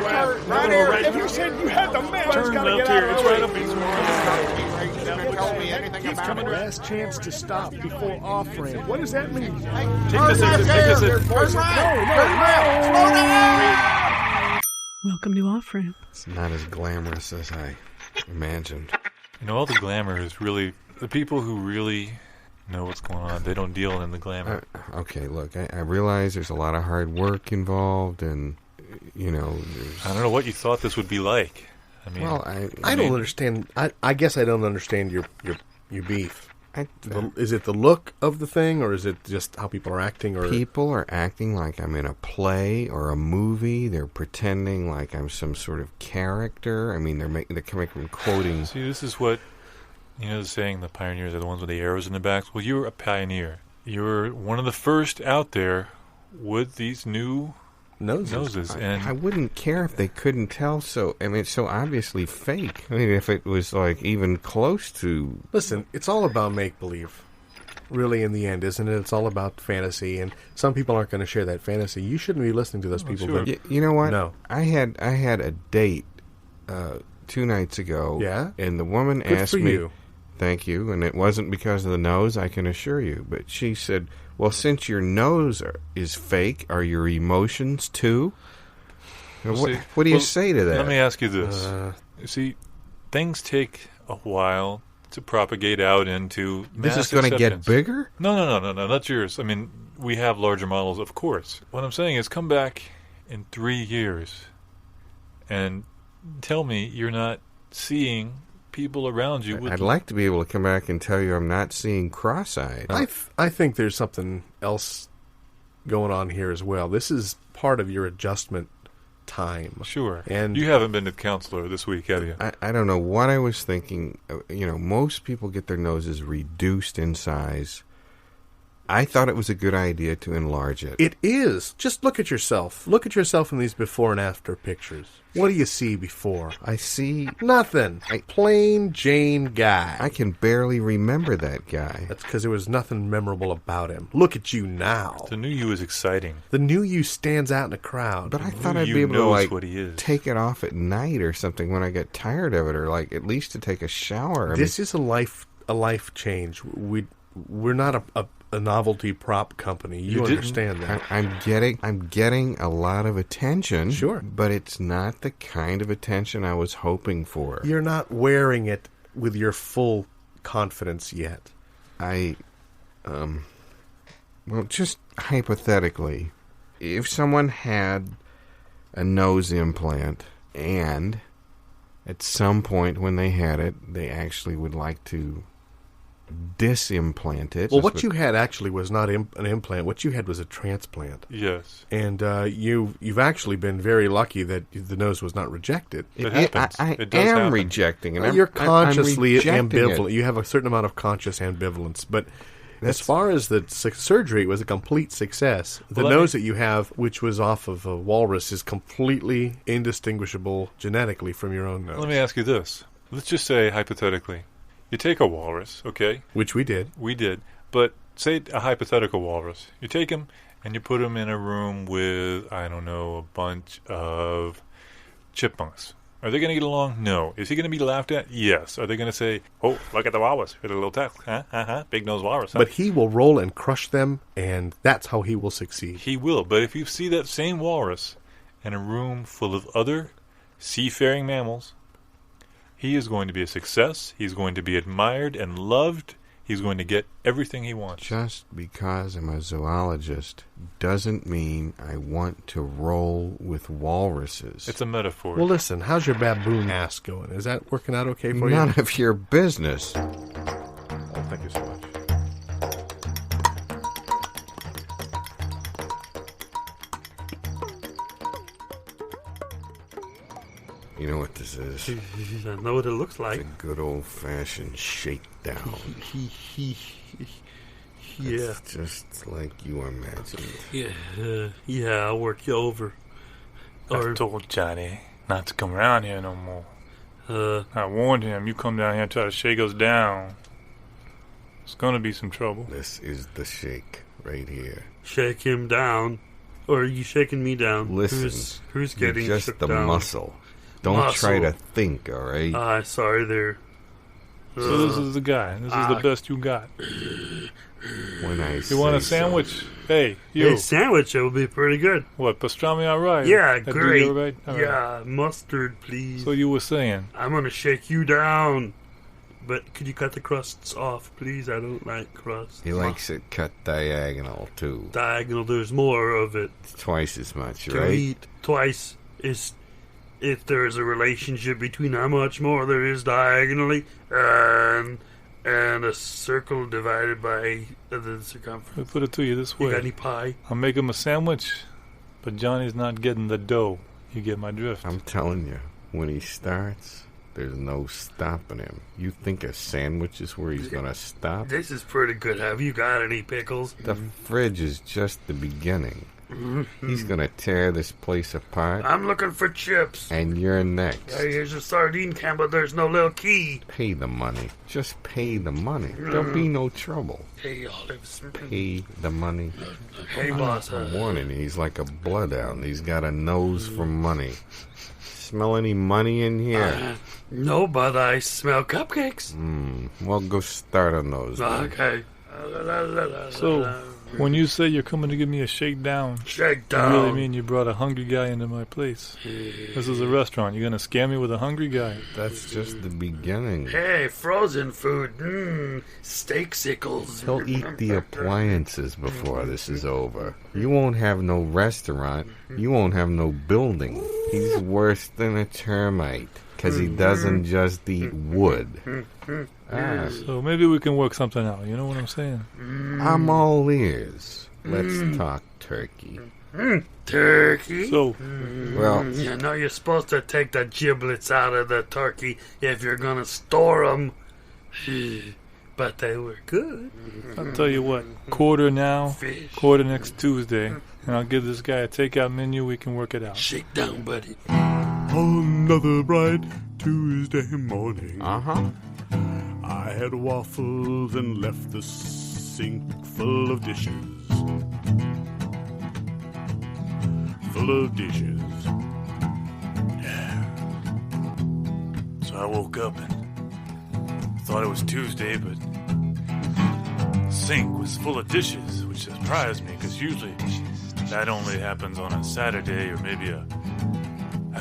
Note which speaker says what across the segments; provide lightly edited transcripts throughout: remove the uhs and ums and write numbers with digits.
Speaker 1: Right here. If you said you had the man, it's got to get out of the way. It's right up his He's coming. Last chance to stop before Offramp. What does that mean? Take this exit. Slow down.
Speaker 2: Welcome to Offramp.
Speaker 3: It's not as glamorous as I imagined.
Speaker 4: You know, all the glamour is really... The people who really know what's going on, they don't deal in the glamour.
Speaker 3: Okay, look, I realize there's a lot of hard work involved, and, you know...
Speaker 4: I don't know what you thought this would be like. I mean...
Speaker 5: Well, I don't understand... I guess I don't understand your beef. Is it the look of the thing, or is it just how people are acting? Or
Speaker 3: people are acting like I'm in a play or a movie. They're pretending like I'm some sort of character. I mean, they're coming from quoting.
Speaker 4: See, this is what, you know, the saying, the pioneers are the ones with the arrows in the backs. Well, you're a pioneer. You're one of the first out there with these new noses. And
Speaker 3: I wouldn't care if they couldn't tell. So, I mean, it's so obviously fake. I mean, if it was like even close to...
Speaker 5: Listen, it's all about make-believe. Really, in the end, isn't it? It's all about fantasy, and some people aren't going to share that fantasy. You shouldn't be listening to those people.
Speaker 4: Sure.
Speaker 3: You know what?
Speaker 5: No.
Speaker 3: I had a date 2 nights ago.
Speaker 5: Yeah?
Speaker 3: And the woman asked me...
Speaker 5: You.
Speaker 3: Thank you. And it wasn't because of the nose, I can assure you. But she said... Well, since your nose is fake, are your emotions too? What do you say to that?
Speaker 4: Let me ask you this. You see, things take a while to propagate out into mass
Speaker 3: This is going to get bigger?
Speaker 4: No, not yours. I mean, we have larger models, of course. What I'm saying is come back in 3 years and tell me you're not seeing... people around you.
Speaker 3: I'd like to be able to come back and tell you I'm not seeing cross-eyed.
Speaker 5: I think there's something else going on here as well. This is part of your adjustment time.
Speaker 4: Sure.
Speaker 5: And
Speaker 4: you haven't been to the counselor this week, have you?
Speaker 3: I don't know what I was thinking. You know, most people get their noses reduced in size. I thought it was a good idea to enlarge it.
Speaker 5: It is. Just look at yourself. Look at yourself in these before and after pictures. What do you see before?
Speaker 3: I see...
Speaker 5: Nothing. Plain Jane guy.
Speaker 3: I can barely remember that guy.
Speaker 5: That's because there was nothing memorable about him. Look at you now.
Speaker 4: The new you is exciting.
Speaker 5: The new you stands out in a crowd.
Speaker 3: But I thought I'd be able to, like, take it off at night or something when I get tired of it, or, like, at least to take a shower.
Speaker 5: This is a life change. We're not a novelty prop company. You understand that.
Speaker 3: I'm getting a lot of attention.
Speaker 5: Sure.
Speaker 3: But it's not the kind of attention I was hoping for.
Speaker 5: You're not wearing it with your full confidence yet.
Speaker 3: Well, just hypothetically, if someone had a nose implant and at some point when they had it, they actually would like to disimplant it.
Speaker 5: Well, what you had actually was not an implant. What you had was a transplant.
Speaker 4: Yes.
Speaker 5: And you've actually been very lucky that the nose was not rejected.
Speaker 4: It happens.
Speaker 3: I
Speaker 4: It does
Speaker 3: am
Speaker 4: happen.
Speaker 3: rejecting it.
Speaker 5: You're consciously
Speaker 3: I'm
Speaker 5: ambivalent.
Speaker 3: it.
Speaker 5: You have a certain amount of conscious ambivalence. But as far as the surgery, it was a complete success. The nose that you have, which was off of a walrus, is completely indistinguishable genetically from your own nose.
Speaker 4: Let me ask you this. Let's just say, hypothetically, you take a walrus, okay?
Speaker 5: Which we did.
Speaker 4: We did. But say a hypothetical walrus. You take him and you put him in a room with, I don't know, a bunch of chipmunks. Are they going to get along? No. Is he going to be laughed at? Yes. Are they going to say, oh, look at the walrus. Hit a little text. Big nose walrus. Huh?
Speaker 5: But he will roll and crush them, and that's how he will succeed.
Speaker 4: He will. But if you see that same walrus in a room full of other seafaring mammals, he is going to be a success. He's going to be admired and loved. He's going to get everything he wants.
Speaker 3: Just because I'm a zoologist doesn't mean I want to roll with walruses.
Speaker 4: It's a metaphor.
Speaker 5: Well, listen, how's your baboon ass going? Is that working out okay for you?
Speaker 3: None of your business.
Speaker 5: Oh, thank you so much.
Speaker 3: You know what this is?
Speaker 6: I know what it looks like.
Speaker 3: It's a good old-fashioned shakedown.
Speaker 6: Yeah.
Speaker 3: It's just like you imagined.
Speaker 6: Yeah, I'll work you over.
Speaker 7: I told Johnny not to come around here no more. I warned him, you come down here and try to shake us down, it's gonna be some trouble.
Speaker 3: This is the shake right here.
Speaker 6: Shake him down. Or are you shaking me down?
Speaker 3: Listen,
Speaker 6: Who's
Speaker 3: you're
Speaker 6: getting
Speaker 3: just
Speaker 6: shook
Speaker 3: the
Speaker 6: down?
Speaker 3: muscle. Don't try to think, all right?
Speaker 6: Sorry there.
Speaker 7: So this is the guy. This is the best you got.
Speaker 3: When I
Speaker 7: You want a sandwich? Hey, you.
Speaker 6: Hey, sandwich, it would be pretty good.
Speaker 7: What, pastrami all right?
Speaker 6: Yeah,
Speaker 7: That do
Speaker 6: great.
Speaker 7: you all right? All right.
Speaker 6: Yeah, mustard, please.
Speaker 7: So you were saying.
Speaker 6: I'm gonna shake you down. But could you cut the crusts off, please? I don't like crusts.
Speaker 3: He likes it cut diagonal, too.
Speaker 6: Diagonal, there's more of it.
Speaker 3: It's twice as much,
Speaker 6: To
Speaker 3: right?
Speaker 6: eat twice is if there is a relationship between how much more there is diagonally and a circle divided by the circumference.
Speaker 7: Let me put it to you this
Speaker 6: You
Speaker 7: way.
Speaker 6: got any pie?
Speaker 7: I'll make him a sandwich, but Johnny's not getting the dough. You get my drift.
Speaker 3: I'm telling you, when he starts, there's no stopping him. You think a sandwich is where he's going to stop?
Speaker 6: This is pretty good. Have you got any pickles?
Speaker 3: The fridge is just the beginning. He's going to tear this place apart,
Speaker 6: I'm looking for chips.
Speaker 3: and you're next.
Speaker 6: Here's a sardine can, but there's no little key.
Speaker 3: Pay the money. Just pay the money. There'll be no trouble.
Speaker 6: Hey, Olives.
Speaker 3: Pay the money.
Speaker 6: Hey, boss.
Speaker 3: I'm warning you, he's like a bloodhound. He's got a nose for money. Smell any money in here?
Speaker 6: No, but I smell cupcakes.
Speaker 3: Well, go start on those. then.
Speaker 6: Okay.
Speaker 7: So, when you say you're coming to give me a shakedown, you
Speaker 6: Shakedown.
Speaker 7: really mean you brought a hungry guy into my place? This is a restaurant. You're going to scare me with a hungry guy?
Speaker 3: That's just the beginning.
Speaker 6: Hey, frozen food. Steak sickles.
Speaker 3: He'll eat the appliances before this is over. You won't have no restaurant. You won't have no building. He's worse than a termite, 'cause he doesn't just eat wood.
Speaker 7: So maybe we can work something out. You know what I'm saying?
Speaker 3: I'm all ears. Let's talk turkey.
Speaker 6: Turkey.
Speaker 7: So,
Speaker 3: Well,
Speaker 6: You know you're supposed to take the giblets out of the turkey if you're gonna store them. But they were good.
Speaker 7: I'll tell you what. Quarter now,
Speaker 6: Fish.
Speaker 7: quarter next Tuesday, and I'll give this guy a takeout menu. We can work it out.
Speaker 6: Shakedown, buddy.
Speaker 1: Another bright Tuesday morning.
Speaker 3: uh-huh.
Speaker 1: I had waffles and left the sink full of dishes. Full of dishes.
Speaker 7: So I woke up and thought it was Tuesday, but the sink was full of dishes, which surprised me because usually that only happens on a Saturday or maybe a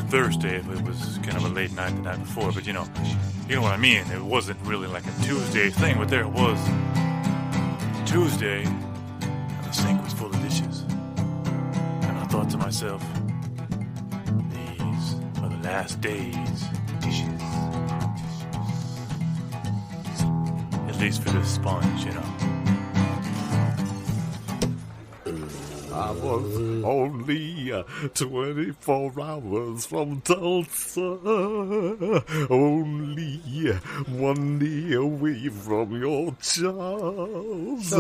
Speaker 7: Thursday if it was kind of a late night the night before. But you know what I mean. It wasn't really like a Tuesday thing, but there it was Tuesday, and the sink was full of dishes. And I thought to myself, these are the last days. Dishes. At least for this sponge, you know.
Speaker 1: I was only 24 hours from Tulsa. Only 1 day away from your Charles.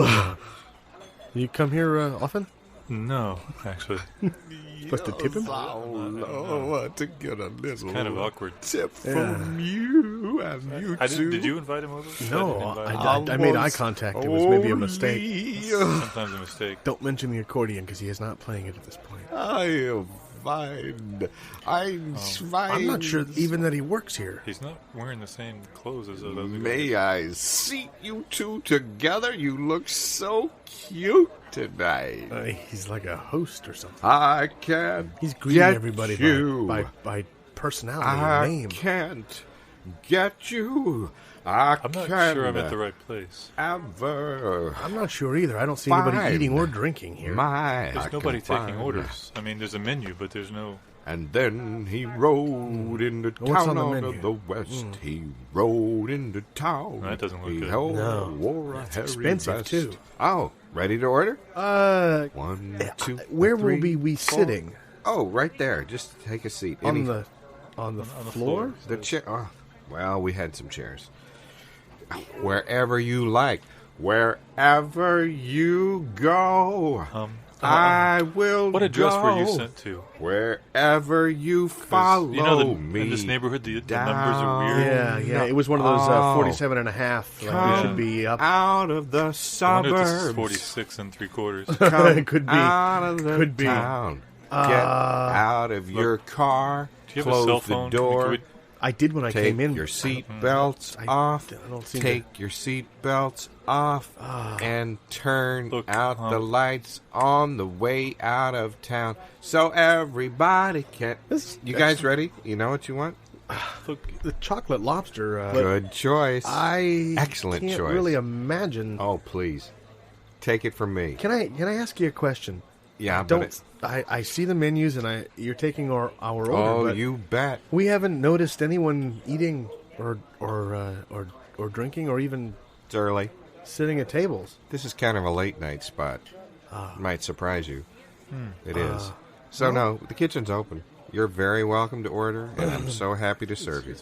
Speaker 5: You come here often?
Speaker 7: No, actually.
Speaker 5: Supposed to tip him?
Speaker 1: Oh, to get a little
Speaker 7: Kind of awkward.
Speaker 1: tip from you and you too.
Speaker 7: Did you invite him over?
Speaker 5: No,
Speaker 7: I didn't invite him.
Speaker 5: I made eye contact. It was maybe a mistake.
Speaker 7: Sometimes a mistake.
Speaker 5: Don't mention the accordion because he is not playing it at this point.
Speaker 1: I am fine. I'm fine.
Speaker 5: I'm not sure even that he works here.
Speaker 7: He's not wearing the same clothes as those other guys.
Speaker 3: May I seat you two together? You look so cute tonight.
Speaker 5: He's like a host or something.
Speaker 3: I can't
Speaker 5: He's greeting
Speaker 3: get
Speaker 5: everybody
Speaker 3: you.
Speaker 5: by personality
Speaker 3: I
Speaker 5: and name.
Speaker 3: can't get you. I'm
Speaker 7: I'm not sure I'm at the right place.
Speaker 3: Ever.
Speaker 5: I'm not sure either. I don't see anybody
Speaker 3: Fine.
Speaker 5: eating or drinking here.
Speaker 7: There's nobody taking
Speaker 3: find.
Speaker 7: orders. I mean, there's a menu, but there's no...
Speaker 3: And then he rode into
Speaker 5: What's
Speaker 3: town
Speaker 5: on the
Speaker 3: out
Speaker 5: menu?
Speaker 3: of the west. He rode into town.
Speaker 7: That doesn't look
Speaker 3: he
Speaker 7: good.
Speaker 5: No.
Speaker 3: Wore a
Speaker 5: It's
Speaker 3: hairy
Speaker 5: expensive,
Speaker 3: vest.
Speaker 5: too.
Speaker 3: Oh, ready to order? 1, 2,
Speaker 5: Where will
Speaker 3: 3,
Speaker 5: we
Speaker 3: 4.
Speaker 5: sitting?
Speaker 3: Oh, right there. Just take a seat.
Speaker 5: On
Speaker 3: Any-
Speaker 5: the floor?
Speaker 3: the chair. Oh, well, we had some chairs. Wherever you like. Wherever you go. I will
Speaker 4: What address
Speaker 3: go
Speaker 4: were you sent to?
Speaker 3: wherever you follow
Speaker 4: You know,
Speaker 3: me.
Speaker 4: in this neighborhood, the numbers are weird.
Speaker 5: Yeah. It was one of those 47 and a half. Like, it should be up.
Speaker 3: out of the
Speaker 4: I wonder if this is
Speaker 3: suburbs.
Speaker 4: 46 3/4.
Speaker 3: Come
Speaker 5: Could be.
Speaker 3: out of the
Speaker 5: Could be.
Speaker 3: town. Get out of your car.
Speaker 4: Do you have
Speaker 3: close
Speaker 4: a cell phone?
Speaker 3: the door.
Speaker 4: Can we-
Speaker 5: I did when I
Speaker 3: Take
Speaker 5: came in.
Speaker 3: your seat belts off.
Speaker 5: I don't seem
Speaker 3: Take your seat belts off and turn
Speaker 4: Look,
Speaker 3: out the lights on the way out of town, so everybody can. You guys ready? You know what you want?
Speaker 4: Look,
Speaker 5: The chocolate lobster.
Speaker 3: Good choice.
Speaker 5: Excellent
Speaker 3: choice.
Speaker 5: Can't really imagine.
Speaker 3: Oh, please, take it from me.
Speaker 5: Can I ask you a question?
Speaker 3: Yeah,
Speaker 5: Don't. I see the menus and you're taking our order.
Speaker 3: Oh,
Speaker 5: but
Speaker 3: you bet.
Speaker 5: we haven't noticed anyone eating or drinking or even
Speaker 3: It's early.
Speaker 5: sitting at tables.
Speaker 3: This is kind of a late night spot. Might surprise you. It is. So no, the kitchen's open. You're very welcome to order, and I'm so happy to serve you.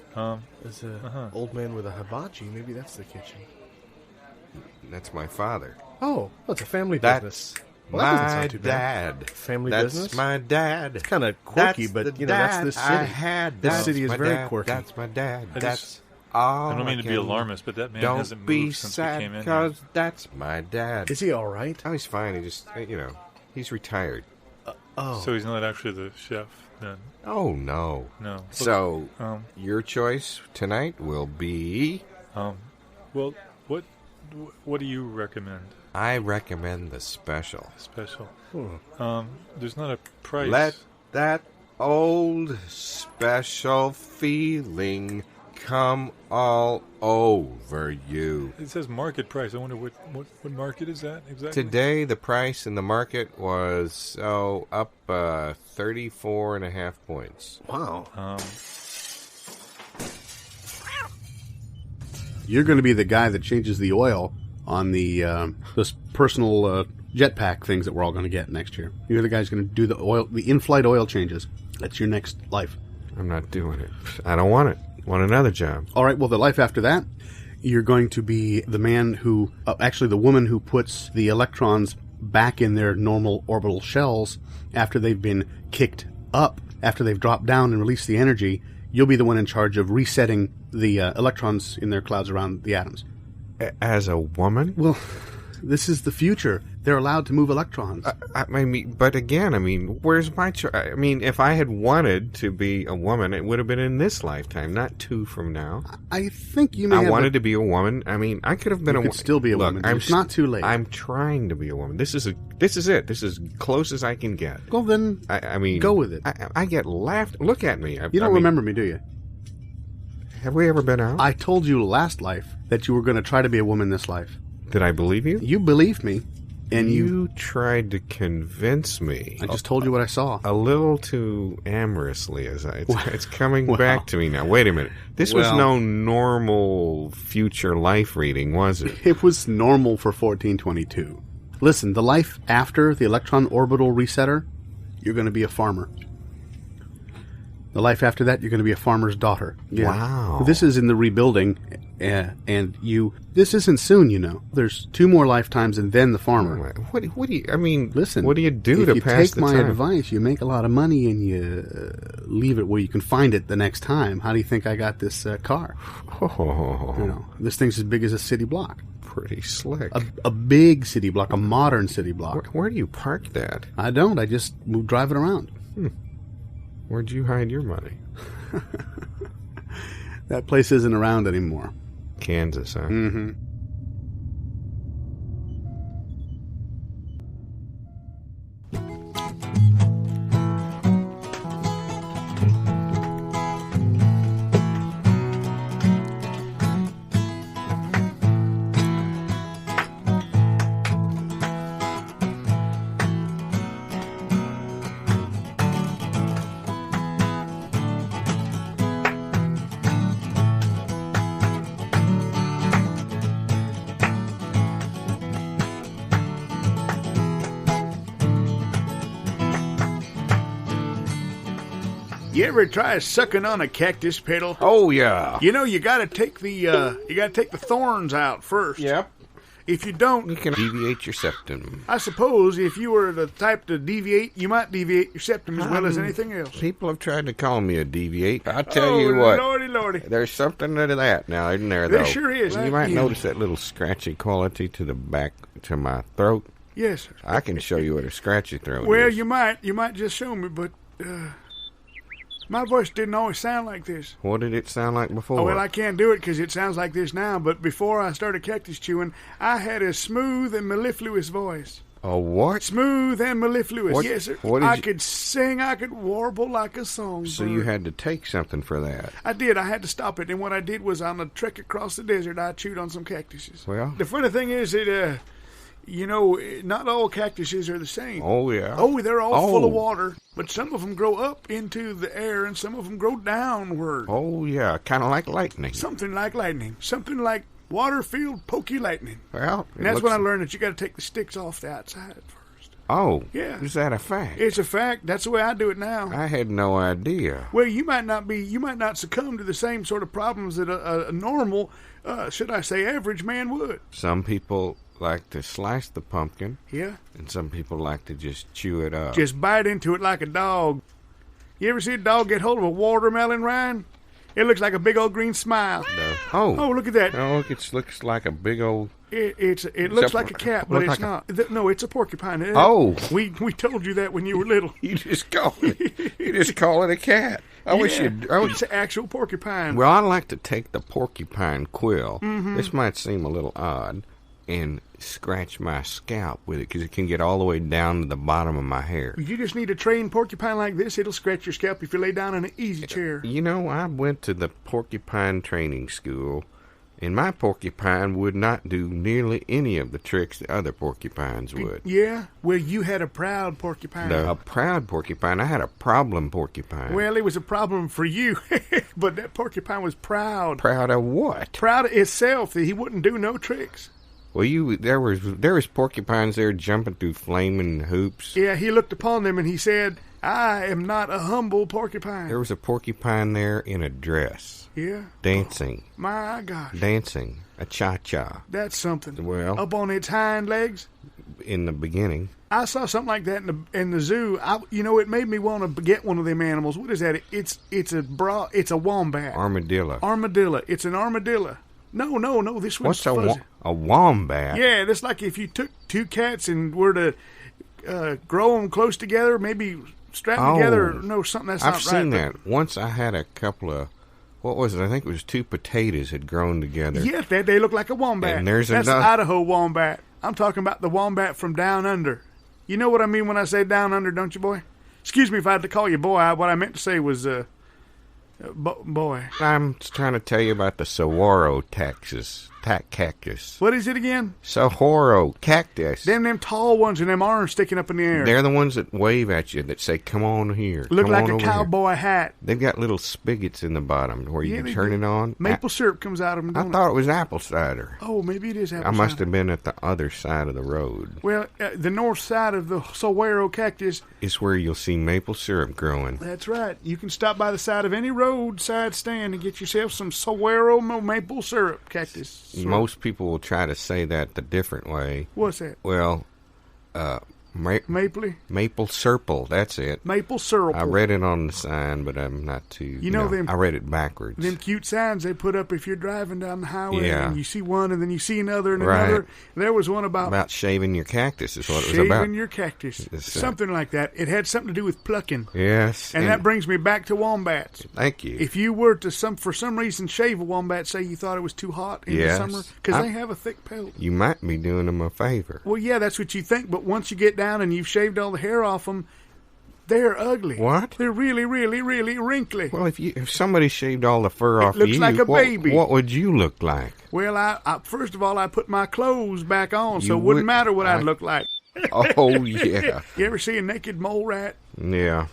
Speaker 5: There's an old man with a hibachi. Maybe that's the kitchen.
Speaker 3: That's my father.
Speaker 5: Oh, it's a family business.
Speaker 3: That's
Speaker 5: Well, that doesn't
Speaker 3: my
Speaker 5: sound too bad.
Speaker 3: dad.
Speaker 5: Family
Speaker 3: That's
Speaker 5: business?
Speaker 3: my dad.
Speaker 5: It's kind of quirky, but
Speaker 3: the
Speaker 5: that's
Speaker 3: dad
Speaker 5: this city.
Speaker 3: I had.
Speaker 5: This
Speaker 3: That's
Speaker 5: city is
Speaker 3: my
Speaker 5: very
Speaker 3: dad.
Speaker 5: quirky.
Speaker 3: That's my dad.
Speaker 4: I
Speaker 3: That's
Speaker 4: just-
Speaker 3: all.
Speaker 4: I don't mean to be
Speaker 3: can-
Speaker 4: alarmist, but that man
Speaker 3: Don't
Speaker 4: hasn't
Speaker 3: be
Speaker 4: moved since we
Speaker 3: sad,
Speaker 4: came in.
Speaker 3: because that's my dad.
Speaker 5: Is he all right?
Speaker 3: Oh, he's fine. He just, he's retired.
Speaker 5: Oh,
Speaker 4: So he's not actually the chef then?
Speaker 3: Oh no.
Speaker 4: No. Look,
Speaker 3: So
Speaker 4: um,
Speaker 3: your choice tonight will be.
Speaker 4: well, what do you recommend?
Speaker 3: I recommend the special.
Speaker 4: Special. There's not a price.
Speaker 3: Let that old special feeling come all over you.
Speaker 4: It says market price. I wonder what market is that exactly?
Speaker 3: Today, the price in the market was up 34.5 points.
Speaker 5: wow.
Speaker 2: You're going to be the guy that changes the oil on the those personal jetpack things that we're all going to get next year. You're the guy who's going to do the in-flight oil changes. That's your next life.
Speaker 3: I'm not doing it. I don't want it. I want another job.
Speaker 2: All right, well, the life after that, you're going to be the man who, actually the woman who puts the electrons back in their normal orbital shells after they've been kicked up, after they've dropped down and released the energy. You'll be the one in charge of resetting the electrons in their clouds around the atoms.
Speaker 3: As a woman?
Speaker 2: Well, this is the future. They're allowed to move electrons.
Speaker 3: I mean, but again, where's my choice? If I had wanted to be a woman, it would have been in this lifetime, not 2 from now.
Speaker 2: I think you may
Speaker 3: I
Speaker 2: have
Speaker 3: wanted to be a woman. I could have been
Speaker 2: You
Speaker 3: a
Speaker 2: could
Speaker 3: woman.
Speaker 2: still be a woman. It's not too late.
Speaker 3: I'm trying to be a woman. This is it. This is as close as I can get.
Speaker 2: Well, then, go with it.
Speaker 3: I get laughed. Look at me.
Speaker 2: You don't remember me, do you?
Speaker 3: Have we ever been out?
Speaker 2: I told you last life that you were going to try to be a woman this life.
Speaker 3: Did I believe you?
Speaker 2: You believed me, and
Speaker 3: You tried to convince me.
Speaker 2: I just told you what I saw.
Speaker 3: A little too amorously, it's coming
Speaker 2: Well,
Speaker 3: back to me now. Wait a minute. This was
Speaker 2: well-
Speaker 3: no normal future life reading, was it?
Speaker 2: It was normal for 1422. Listen, the life after the electron orbital resetter, you're going to be a farmer. The life after that, you're going to be a farmer's daughter. Yeah.
Speaker 3: Wow.
Speaker 2: This is in the rebuilding, and this isn't soon, There's 2 more lifetimes and then the farmer.
Speaker 3: What do you?
Speaker 2: Listen,
Speaker 3: what do you do
Speaker 2: if
Speaker 3: to
Speaker 2: you
Speaker 3: pass
Speaker 2: take
Speaker 3: the
Speaker 2: my
Speaker 3: time?
Speaker 2: advice, you make a lot of money and you leave it where you can find it the next time. How do you think I got this car?
Speaker 3: Oh,
Speaker 2: This thing's as big as a city block.
Speaker 3: pretty slick.
Speaker 2: A big city block, a modern city block.
Speaker 3: Where do you park that?
Speaker 2: I don't. I just drive it around.
Speaker 3: Where'd you hide your money?
Speaker 2: That place isn't around anymore.
Speaker 3: Kansas, huh?
Speaker 2: Mm-hmm.
Speaker 1: You ever try sucking on a cactus petal?
Speaker 3: Oh yeah.
Speaker 1: You gotta take the thorns out first.
Speaker 3: Yep.
Speaker 1: If you don't,
Speaker 3: You can deviate your septum.
Speaker 1: I suppose if you were the type to deviate, you might deviate your septum as well as anything else.
Speaker 3: People have tried to call me a deviate. I'll tell you what.
Speaker 1: Lordy.
Speaker 3: There's something to that now, isn't there,
Speaker 1: There
Speaker 3: though?
Speaker 1: sure is.
Speaker 3: You might notice that little scratchy quality to the back, to my throat.
Speaker 1: Yes, sir.
Speaker 3: I can show you what a scratchy throat
Speaker 1: Well,
Speaker 3: is.
Speaker 1: you might just show me, but my voice didn't always sound like this.
Speaker 3: What did it sound like before?
Speaker 1: Oh, well, I can't do it because it sounds like this now, but before I started cactus chewing, I had a smooth and mellifluous voice.
Speaker 3: A what?
Speaker 1: Smooth and mellifluous.
Speaker 3: What-
Speaker 1: Yes, sir.
Speaker 3: what did
Speaker 1: I
Speaker 3: you-
Speaker 1: could sing, I could warble like a songbird.
Speaker 3: So you had to take something for that.
Speaker 1: I did. I had to stop it, and what I did was on a trek across the desert, I chewed on some cactuses.
Speaker 3: Well.
Speaker 1: The funny thing is that, not all cactuses are the same.
Speaker 3: Oh, yeah.
Speaker 1: Oh, they're all full of
Speaker 3: Oh.
Speaker 1: water, but some of them grow up into the air, and some of them grow downward.
Speaker 3: Oh, yeah. Kind of like lightning.
Speaker 1: Something like lightning. Something like water-filled pokey lightning.
Speaker 3: Well,
Speaker 1: And that's when I learned that you got to take the sticks off the outside first.
Speaker 3: Oh,
Speaker 1: Yeah.
Speaker 3: is that a fact?
Speaker 1: It's a fact. That's the way I do it now.
Speaker 3: I had no idea.
Speaker 1: Well, you might not succumb to the same sort of problems that a normal, should I say, average man would.
Speaker 3: Some people like to slice the pumpkin,
Speaker 1: Yeah.
Speaker 3: and some people like to just chew it up.
Speaker 1: Just bite into it like a dog. You ever see a dog get hold of a watermelon rind? It looks like a big old green smile.
Speaker 3: Oh,
Speaker 1: Oh, look at that.
Speaker 3: oh, look, it looks like a big old.
Speaker 1: It looks like a cat, but
Speaker 3: look
Speaker 1: it's
Speaker 3: like
Speaker 1: not. No, it's a porcupine.
Speaker 3: Oh.
Speaker 1: we told you that when you were little.
Speaker 3: You just call it a cat. I wish
Speaker 1: Yeah,
Speaker 3: you'd.
Speaker 1: it's an actual porcupine.
Speaker 3: Well, I like to take the porcupine quill.
Speaker 1: Mm-hmm.
Speaker 3: This might seem a little odd, and scratch my scalp with it because it can get all the way down to the bottom of my hair.
Speaker 1: You just need a trained porcupine like this. It'll scratch your scalp if you lay down in an easy chair.
Speaker 3: You know, I went to the porcupine training school, and my porcupine would not do nearly any of the tricks the other porcupines would.
Speaker 1: Yeah? Well, you had a proud porcupine.
Speaker 3: A proud porcupine. I had a problem porcupine.
Speaker 1: Well, it was a problem for you, but that porcupine was proud.
Speaker 3: Proud of what?
Speaker 1: Proud of itself that he wouldn't do no tricks.
Speaker 3: Well, there was porcupines there jumping through flaming hoops.
Speaker 1: Yeah, he looked upon them and he said, I am not a humble porcupine.
Speaker 3: There was a porcupine there in a dress,
Speaker 1: Yeah?
Speaker 3: dancing,
Speaker 1: My gosh.
Speaker 3: dancing, a cha-cha.
Speaker 1: That's something.
Speaker 3: Well,
Speaker 1: Up on its hind legs.
Speaker 3: in the beginning.
Speaker 1: I saw something like that in the zoo. It made me want to get one of them animals. What is that? It's a wombat.
Speaker 3: Armadillo.
Speaker 1: Armadillo. It's an armadillo. No. This one's
Speaker 3: What's
Speaker 1: fuzzy.
Speaker 3: a wombat?
Speaker 1: Yeah, that's like if you took two cats and were to grow them close together, maybe strap them together. No, something that's not right.
Speaker 3: I've seen that. Once I had a couple of, what was it? I think it was two potatoes had grown together.
Speaker 1: Yeah, they look like a wombat.
Speaker 3: And there's
Speaker 1: that's
Speaker 3: another-
Speaker 1: the Idaho wombat. I'm talking about the wombat from down under. You know what I mean when I say down under, don't you, boy? Excuse me if I had to call you boy. What I meant to say was boy.
Speaker 3: I'm trying to tell you about the saguaro cactus.
Speaker 1: What is it again?
Speaker 3: Saguaro cactus.
Speaker 1: Them tall ones and them arms sticking up in the air.
Speaker 3: They're the ones that wave at you that say, come on here.
Speaker 1: Look
Speaker 3: come
Speaker 1: like
Speaker 3: on
Speaker 1: a
Speaker 3: over here."
Speaker 1: cowboy hat.
Speaker 3: They've got little spigots in the bottom where you
Speaker 1: Yeah,
Speaker 3: can
Speaker 1: they
Speaker 3: turn
Speaker 1: do.
Speaker 3: it on.
Speaker 1: Maple syrup comes out of them,
Speaker 3: I
Speaker 1: don't
Speaker 3: thought it was apple cider.
Speaker 1: Oh, maybe it is apple
Speaker 3: I must
Speaker 1: cider.
Speaker 3: have been at the other side of the road.
Speaker 1: Well, the north side of the saguaro cactus,
Speaker 3: It's where you'll see maple syrup growing.
Speaker 1: that's right. You can stop by the side of any roadside stand and get yourself some saguaro maple syrup cactus. Syrup.
Speaker 3: Most people will try to say that the different way.
Speaker 1: What's that?
Speaker 3: Well,
Speaker 1: Mapley?
Speaker 3: maple syrup, that's it.
Speaker 1: Maple syrup.
Speaker 3: I read it on the sign, but I'm not too.
Speaker 1: You know them-
Speaker 3: I read it backwards.
Speaker 1: Them cute signs they put up if you're driving down the highway
Speaker 3: Yeah.
Speaker 1: and you see one and then you see another and
Speaker 3: Right.
Speaker 1: another. There was one about
Speaker 3: shaving your cactus is what it was
Speaker 1: shaving
Speaker 3: about.
Speaker 1: your cactus.
Speaker 3: It's,
Speaker 1: Something like that. It had something to do with plucking.
Speaker 3: Yes,
Speaker 1: And that brings me back to wombats.
Speaker 3: thank you.
Speaker 1: If you were to for some reason shave a wombat, say you thought it was too hot in
Speaker 3: Yes.
Speaker 1: the summer, because
Speaker 3: I-
Speaker 1: they have a thick pelt.
Speaker 3: You might be doing them a favor.
Speaker 1: Well, yeah, that's what you think, but once you get down and you've shaved all the hair off them, they're ugly.
Speaker 3: What?
Speaker 1: They're really, really, really wrinkly.
Speaker 3: Well, if somebody shaved all the fur off
Speaker 1: looks
Speaker 3: you,
Speaker 1: like a baby.
Speaker 3: what would you look like?
Speaker 1: Well, I first of all, I put my clothes back on, so
Speaker 3: You
Speaker 1: it wouldn't
Speaker 3: would-
Speaker 1: matter what I'd look like.
Speaker 3: Oh yeah,
Speaker 1: You ever see a naked mole rat?
Speaker 3: yeah.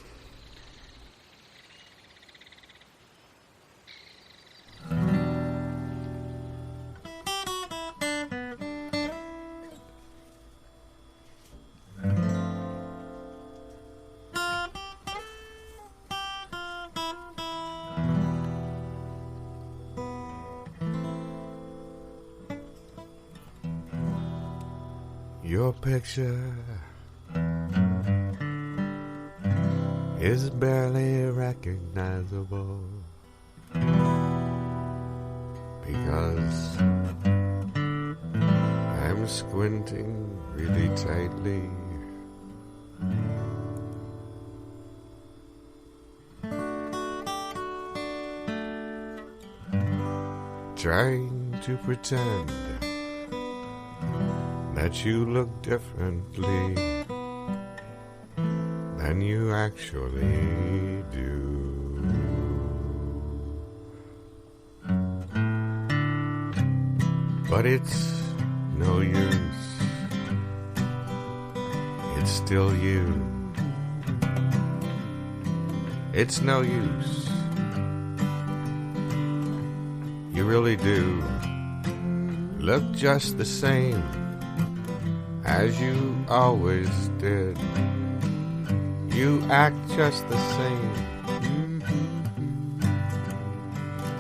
Speaker 3: Your picture is barely recognizable because I'm squinting really tightly. Trying to pretend that you look differently than you actually do. But it's no use. It's still you. It's no use. You really do look just the same as you always did. You act just the same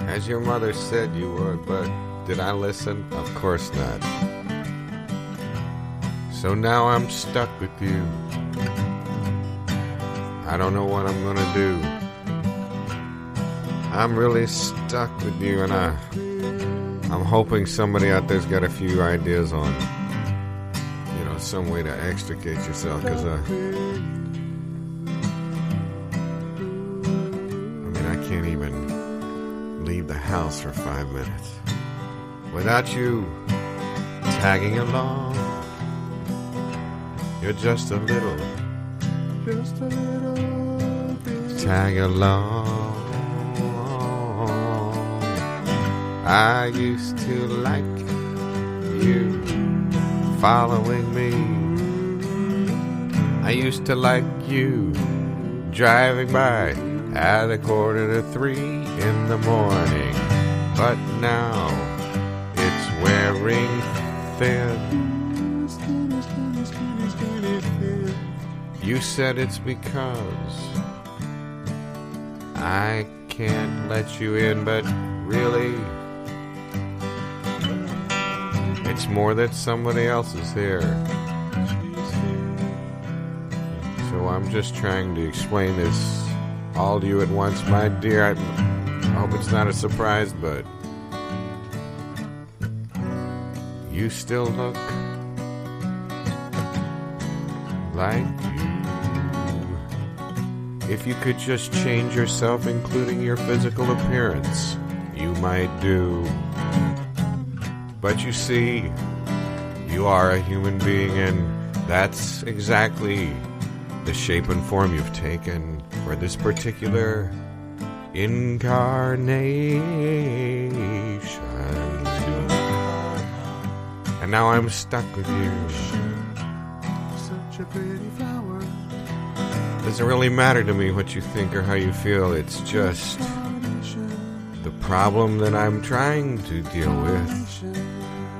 Speaker 3: as your mother said you would, but did I listen? Of course not. So now I'm stuck with you. I don't know what I'm gonna do. I'm really stuck with you, and I'm hoping somebody out there's got a few ideas on, you know, some way to extricate yourself, because I mean, I can't even leave the house for 5 minutes without you tagging along. You're just a little tag along. I used to like you following me. I used to like you driving by at 2:45 in the morning. But now it's wearing thin. You said it's because I can't let you in, but really, it's more that somebody else is here. So I'm just trying to explain this all to you at once, my dear. I hope it's not a surprise, but you still look like you. If you could just change yourself, including your physical appearance, you might do. But you see, you are a human being, and that's exactly the shape and form you've taken for this particular incarnation. And now I'm stuck with you. Such a pretty flower. Doesn't really matter to me what you think or how you feel. It's just the problem that I'm trying to deal with.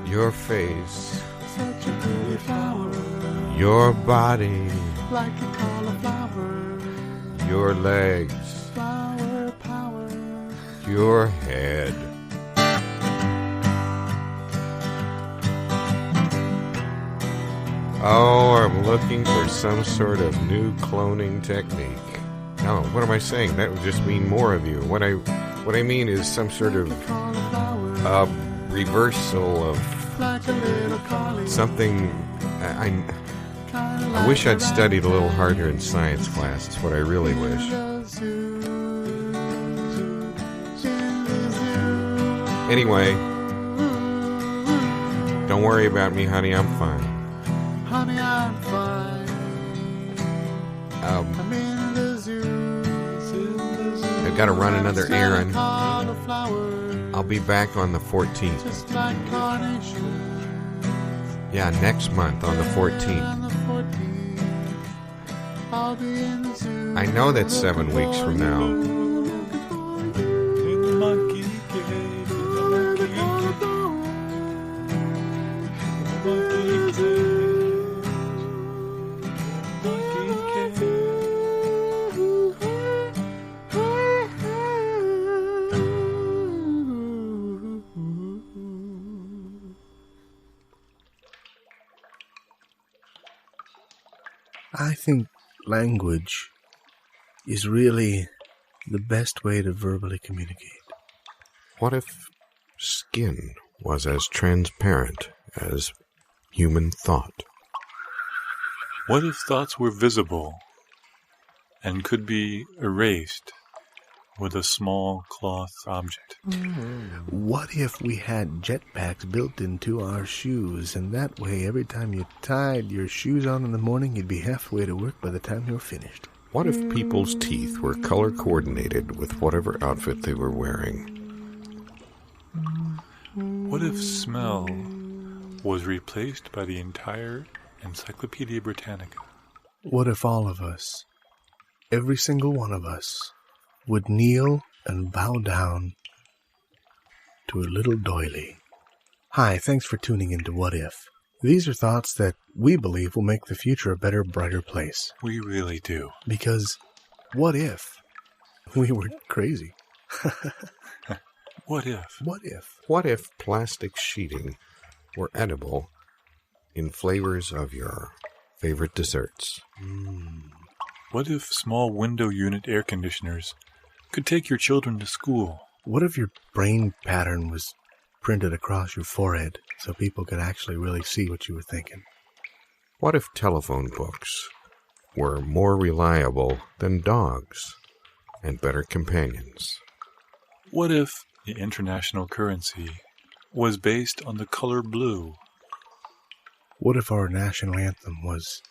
Speaker 3: Your face, such a pretty flower. Your body, like a cauliflower. Your legs, flower power. Your head. Oh, I'm looking for some sort of new cloning technique. No, what am I saying? That would just mean more of you. What I mean is some sort of reversal of something. I wish I'd studied a little harder in science class. It's what I really wish. Anyway, don't worry about me, honey. I'm fine. Honey, I'm fine. I'm in the zoo. I've got to run another errand. I'll be back on the 14th. Just like carnations. Yeah, next month on the 14th. I'll be in the zoo. I know that's 7 weeks from now.
Speaker 4: In the monkey cave, in the monkey cave, in the monkey cave.
Speaker 8: I think language is really the best way to verbally communicate.
Speaker 3: What if skin was as transparent as human thought?
Speaker 4: What if thoughts were visible and could be erased with a small cloth object?
Speaker 8: What if we had jetpacks built into our shoes, and that way every time you tied your shoes on in the morning, you'd be halfway to work by the time you were finished?
Speaker 3: What if people's teeth were color coordinated with whatever outfit they were wearing?
Speaker 4: What if smell was replaced by the entire Encyclopedia Britannica?
Speaker 8: What if all of us, every single one of us, would kneel and bow down to a little doily? Hi, thanks for tuning in to What If. These are thoughts that we believe will make the future a better, brighter place.
Speaker 4: We really do.
Speaker 8: Because what if we were crazy?
Speaker 4: What if?
Speaker 8: What if?
Speaker 3: What if plastic sheeting were edible in flavors of your favorite desserts?
Speaker 4: What if small window unit air conditioners could take your children to school?
Speaker 8: What if your brain pattern was printed across your forehead so people could actually really see what you were thinking?
Speaker 3: What if telephone books were more reliable than dogs and better companions?
Speaker 4: What if the international currency was based on the color blue?
Speaker 8: What if our national anthem was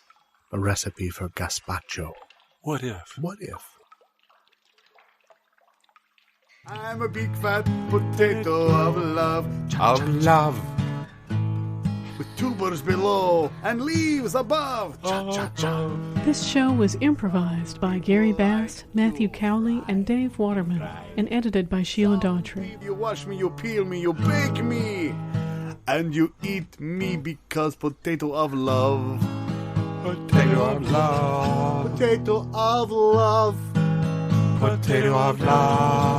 Speaker 8: a recipe for gazpacho?
Speaker 4: What if?
Speaker 8: What if?
Speaker 1: I'm a big fat potato of love.
Speaker 3: Of love.
Speaker 1: With tubers below and leaves above. Cha-cha-cha.
Speaker 9: This show was improvised by Gary Bass, Matthew Cowley, and Dave Waterman, and edited by Sheila Daughtry.
Speaker 1: You wash me, you peel me, you bake me. And you eat me because potato of love.
Speaker 3: Potato of love.
Speaker 1: Potato of love.
Speaker 3: Potato of love.